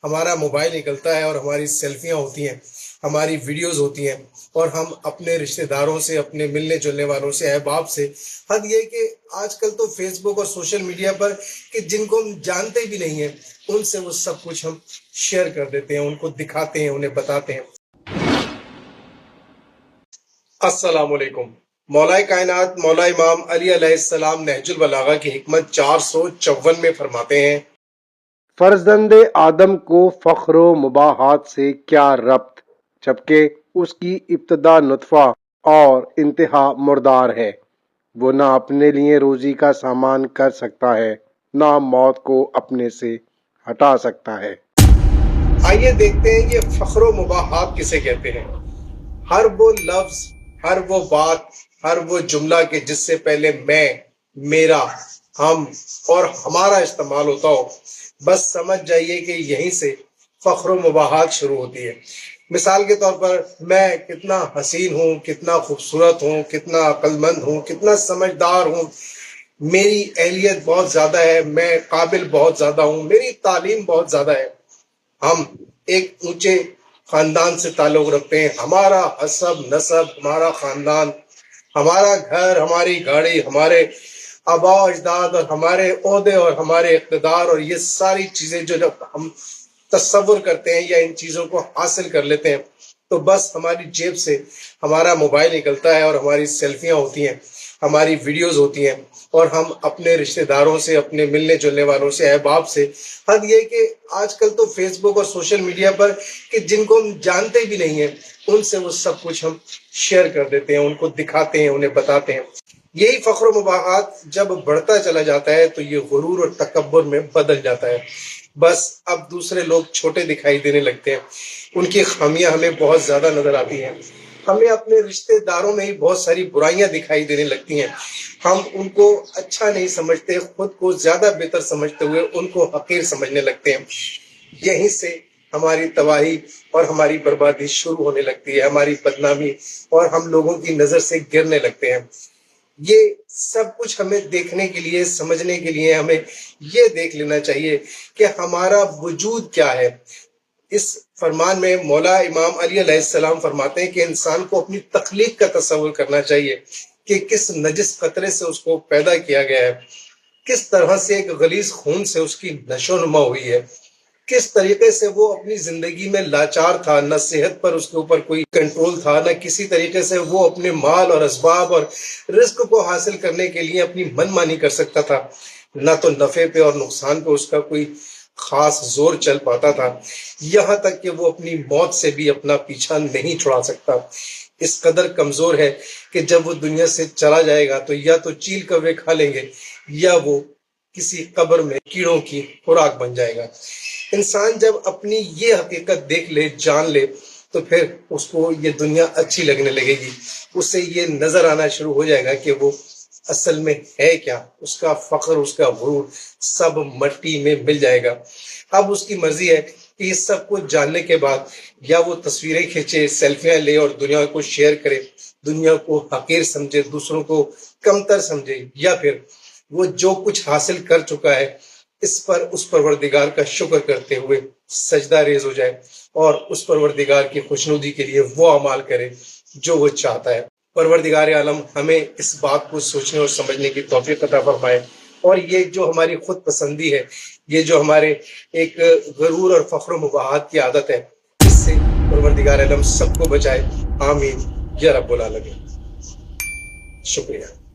ہمارا موبائل نکلتا ہے اور ہماری سیلفیاں ہوتی ہیں، ہماری ویڈیوز ہوتی ہیں، اور ہم اپنے رشتہ داروں سے، اپنے ملنے جلنے والوں سے، احباب سے، حد یہ کہ آج کل تو فیس بک اور سوشل میڈیا پر کہ جن کو ہم جانتے بھی نہیں ہیں ان سے وہ سب کچھ ہم شیئر کر دیتے ہیں، ان کو دکھاتے ہیں، انہیں بتاتے ہیں۔ السلام علیکم۔ مولا کائنات مولا امام علی علیہ السلام نہج البلاغہ کی حکمت 454 میں فرماتے ہیں، فرزند آدم کو فخر و مباحات سے کیا ربط، جبکہ اس کی ابتدا نطفہ اور انتہا مردار ہے۔ وہ نہ اپنے لیے روزی کا سامان کر سکتا ہے، نہ موت کو اپنے سے ہٹا سکتا ہے۔ آئیے دیکھتے ہیں یہ فخر و مباحات کسے کہتے ہیں۔ ہر وہ لفظ، ہر وہ بات، ہر وہ جملہ کہ جس سے پہلے میں، میرا، ہم اور ہمارا استعمال ہوتا ہو، بس سمجھ جائیے کہ یہیں سے فخر و مباحات شروع ہوتی ہے۔ مثال کے طور پر میں کتنا حسین ہوں، کتنا خوبصورت ہوں، کتنا عقل مند ہوں، کتنا سمجھدار ہوں، میری اہلیت بہت زیادہ ہے، میں قابل بہت زیادہ ہوں، میری تعلیم بہت زیادہ ہے، ہم ایک اونچے خاندان سے تعلق رکھتے ہیں، ہمارا حسب نسب، ہمارا خاندان، ہمارا گھر، ہماری گاڑی، ہمارے آباء و اجداد اور ہمارے عہدے اور ہمارے اقتدار، اور یہ ساری چیزیں جو جب ہم تصور کرتے ہیں یا ان چیزوں کو حاصل کر لیتے ہیں تو بس ہماری جیب سے ہمارا موبائل نکلتا ہے اور ہماری سیلفیاں ہوتی ہیں، ہماری ویڈیوز ہوتی ہیں، اور ہم اپنے رشتہ داروں سے، اپنے ملنے جلنے والوں سے، احباب سے، حد یہ کہ آج کل تو فیس بک اور سوشل میڈیا پر کہ جن کو ہم جانتے بھی نہیں ہیں ان سے وہ سب کچھ ہم شیئر کر دیتے ہیں، ان کو دکھاتے ہیں، انہیں بتاتے ہیں۔ یہی فخر و مباحات جب بڑھتا چلا جاتا ہے تو یہ غرور اور تکبر میں بدل جاتا ہے۔ بس اب دوسرے لوگ چھوٹے دکھائی دینے لگتے ہیں، ان کی خامیاں ہمیں بہت زیادہ نظر آتی ہیں، ہمیں اپنے رشتہ داروں میں ہی بہت ساری برائیاں دکھائی دینے لگتی ہیں، ہم ان کو اچھا نہیں سمجھتے، خود کو زیادہ بہتر سمجھتے ہوئے ان کو حقیر سمجھنے لگتے ہیں۔ یہیں سے ہماری تباہی اور ہماری بربادی شروع ہونے لگتی ہے، ہماری بدنامی، اور ہم لوگوں کی نظر سے گرنے لگتے ہیں۔ یہ سب کچھ ہمیں دیکھنے کے لیے، سمجھنے کے لیے ہمیں یہ دیکھ لینا چاہیے کہ ہمارا وجود کیا ہے۔ اس فرمان میں مولا امام علی علیہ السلام فرماتے ہیں کہ انسان کو اپنی تخلیق کا تصور کرنا چاہیے کہ کس نجس قطرے سے اس کو پیدا کیا گیا ہے، کس طرح سے ایک غلیظ خون سے اس کی نشو نما ہوئی ہے، کس طریقے سے وہ اپنی زندگی میں لاچار تھا، نہ صحت پر اس کے اوپر کوئی کنٹرول تھا، نہ کسی طریقے سے وہ اپنے مال اور اسباب اور رزق کو حاصل کرنے کے لیے اپنی من مانی کر سکتا تھا، نہ تو نفع پہ اور نقصان پہ اس کا کوئی خاص زور چل پاتا تھا، یہاں تک کہ وہ اپنی موت سے بھی اپنا پیچھا نہیں چھڑا سکتا۔ اس قدر کمزور ہے کہ جب وہ دنیا سے چلا جائے گا تو یا تو چیل کوے کھا لیں گے یا وہ کسی قبر میں کیڑوں کی خوراک بن جائے گا۔ انسان جب اپنی یہ حقیقت دیکھ لے، جان لے، تو پھر اس کو یہ دنیا اچھی لگنے لگے گی، اسے یہ نظر آنا شروع ہو جائے گا کہ وہ اصل میں ہے کیا، اس کا فخر، اس کا غرور سب مٹی میں مل جائے گا۔ اب اس کی مرضی ہے کہ یہ سب کچھ جاننے کے بعد یا وہ تصویریں کھینچے، سیلفیاں لے اور دنیا کو شیئر کرے، دنیا کو حقیر سمجھے، دوسروں کو کمتر سمجھے، یا پھر وہ جو کچھ حاصل کر چکا ہے اس پر اس پروردگار کا شکر کرتے ہوئے سجدہ ریز ہو جائے اور اس پروردگار کی خوشنودی کے لیے وہ اعمال کرے جو وہ چاہتا ہے۔ پروردگار عالم ہمیں اس بات کو سوچنے اور سمجھنے کی توفیق عطا فرمائے، اور یہ جو ہماری خود پسندی ہے، یہ جو ہمارے ایک غرور اور فخر و مباحات کی عادت ہے، اس سے پروردگار عالم سب کو بچائے، آمین یا رب العالمین۔ شکریہ۔